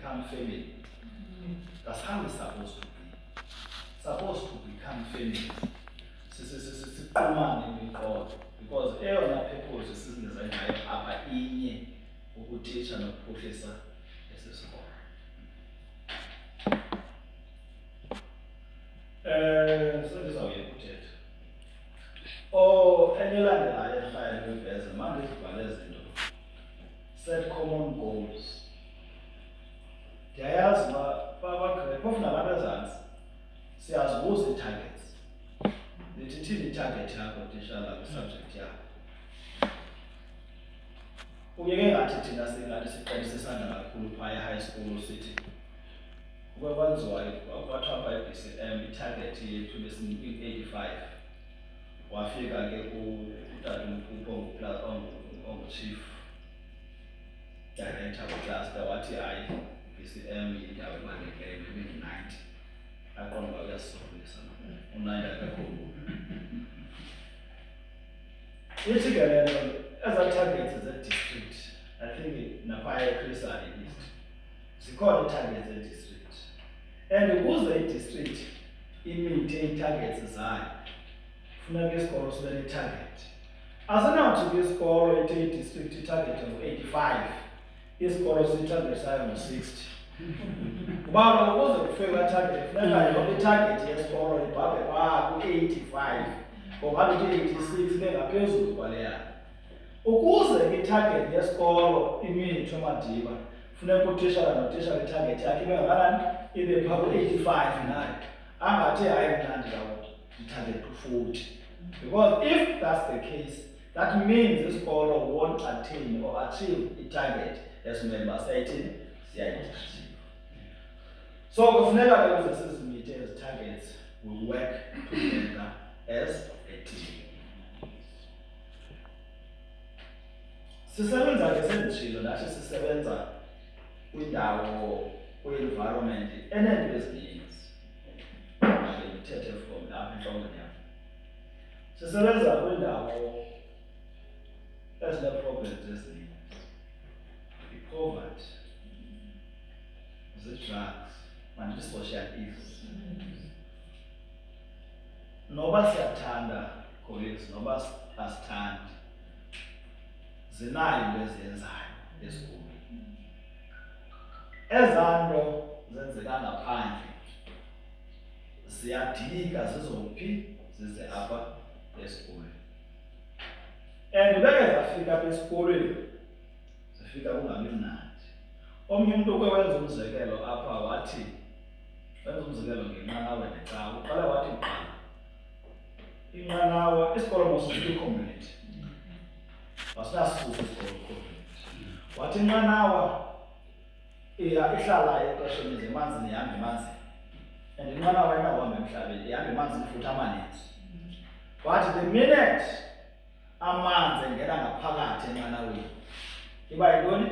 become family. That's how we're supposed to be. Supposed to become family. Because eyona purpose sizingenza ngayo apha inye ukutitsha nokuphuhlisa esi sikolo. Sendizawuye kuthetha. Enye elandelayo erhayo kwiveze, manje ndibhale izinto. Set common goals. Ndiyayazi uba phofu nabantu ezantsi siyazibuza ii-targets. Ndithi ithini i-target yakho tishala kwi-subject yakho? Uyeke ngathi thina singathi siqalise isandla kakhulu phaya e-high school sithi kube kwenziwa kwathiwa phaa i-BCM i-target yethu besiyi-85. Wafika ke kutata uMphupho ongu-chief director kwicluster wathi hayi i-BCM yindawo ebalulekileyo maybe 90. Aqonda uba uyasisokolisa u-90 akakhulu. Ithi ke le nto ezaa targets ze-district, I think naphaya eChrisani East zikhona ii-targets ze-district, and ukuze i-district imithe ii-targets zayo funeka isikolo sibe ne-target. Asinawuthi kwisikolo ithe i-district i-target ngu-85, isikolo si-target sayo ngu-60. Kuba ukuze kufike laa target funeka yonke i-target yesikolo ibhabhe ku-85 ngoba i-86 ibe ngaphezulu kwaleya. Ukuze i-target yesikolo imithwe Madiba funeka utitshala notitshala i-target yakhe ibe ngakanani, ibe phaa ku-85 nayo, angathi hayi mna ndizawuthi-target u-40. Because if that's the case, that means isikolo won't attain or achieve i-target esimele uba siyayithini, siyayi-achieve. So kufuneka ke ukuze sizimithe ezi targets, we work together as a team. Sisebenza ke senditshilo nathi sisebenza kwindawo, kwi-environment eneento ezininzi. Ndithethe from lapha entlongeni yam. Sisebenza kwindawo ezine-problems ezininzi. I-poverty, zii-drugs, nandithi-social ills. Noba siyathanda colleagues, noba asithandi, zinayo into eziyenzayo esikolweni. Ezaa nto zenzeka ngaphandle ziyadilika zizophi, zize apha esikolweni. And ubeke zafika apha esikolweni, zifika kungabi mnandi. Omnye umntu uke wenza umzekelo apha wathi, wenza umzekelo ngenqanawa necawa. Uqala wathi kuqala, inqanawa, isikolo mosifika i-community. Wasinasisusa isikolo i-community. Wathi inqanawa ihlala exesheni elinye emanzini, ihamba emanzini. And inqanawa ayinawuhamba emhlabeni, ihamba emanzini futhi amaninzi. Wathi the minute amanzi engena ngaphakathi enqanaweni, iba yintoni?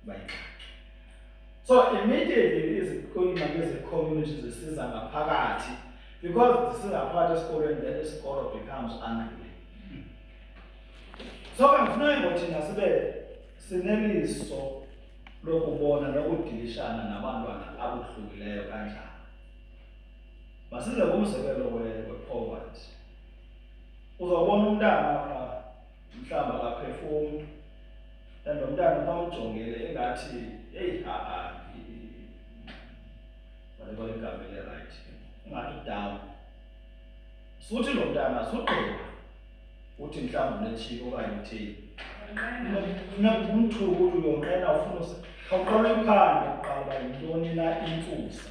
Iba yingxaki. So immediately izingxaki ze-community zisiza ngaphakathi, because zisiza ngaphakathi esikolweni, then isikolo becomes unruly. So ke kufuneka ngothina sibe sineliso lokubona nokudilishana nabantwana abohlukileyo kanjani. Masize kumzekelo we-poverty. Uzawubona umntana apha mhlawumbi akaphefumli, and lo mntana xa umjongile engathi heyi whatever igama eli-right, engathi down. Suthi lo mntana sugqiba uthi mhlawumbi unetshiki okanye utheni. Funeka umthuke uthi uyonqena ufuna khawuqala uyiphande kuqala uba yintoni na intsusa.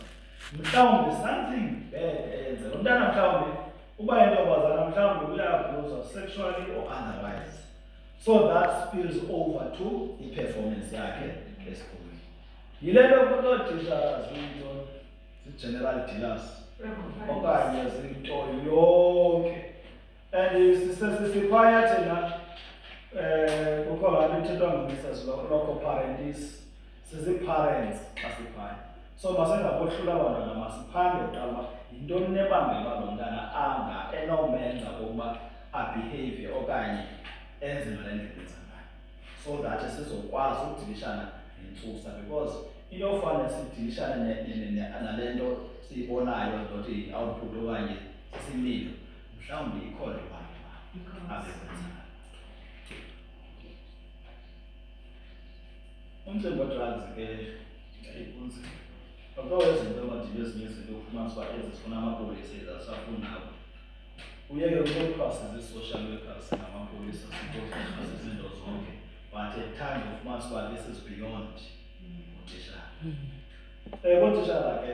Mhlawumbi something bad eyenze. Lo mntana mhlawumbi uba yintombazana mhlawumbi uyabuza sexually or otherwise. So that spills over to i-performance yakhe esikolweni. Yile nto kunootitshala zinto zi-general dealers okanye zinto yonke. And sisiphaya thina kukho laa nto ithethwa ngumrs local parentis, sizi-parents xa siphaya. So masingabohlula abantwana, masiphande kuqala uba yintoni nebangela lo mntana enomenza ukuba abehave okanye enze ngale ndlela enza ngayo, so that sizokwazi ukudilishana nentsusa, because into ofana sidilishana nale nto siyibonayo nothi output okanye sisimilo mhlawumbi ikhona abantu abekwenzayo. Umthemba drugs ke yayibunzima. Akukho izinto emadile ezinye izinto ufumanisa uba ezifuna amapolisa ezasafunayo. Uyeke ukuprocess i-social workers namapolisa izinto zonke. But at times ufumanisa uba this is beyond utitshala. Kootitshala ke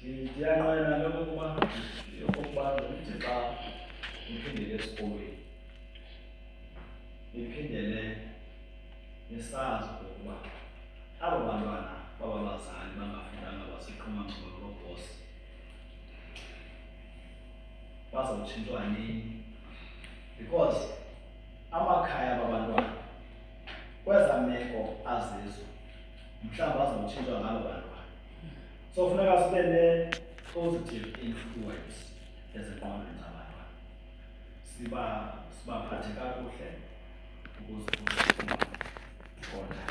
ndiyanqwena ke okokuba ndithi xa niphindele esikolweni niphindele nisazi okokuba abo bantwana babazali bangafundanga baseqhumanquma lobhosi bazawutshintshwa nini, because amakhaya babantwana kweza meko azizo mhlawumbi bazawutshintshwa ngalo bantwana. So funeka sibe ne-positive influence ezingqondweni zabantwana, sibaphathe kakuhle ukuze kuzophuma khona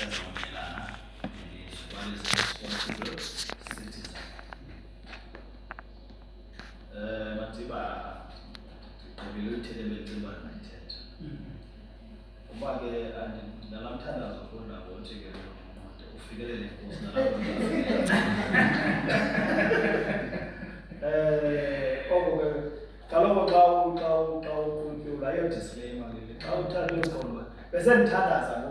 ezamelana nelizwe, what is a responsible citizen. Matiba ndigqibile uyithethe bendicinga ndinayithetha kuba ke ndalamthandazo kodwa ngothi ke ufikelele inkosi nalapho oko ke kaloku xa uqhutyula iyo disclaimer ke xa uthatha isikolo bese ndithandaza ngoku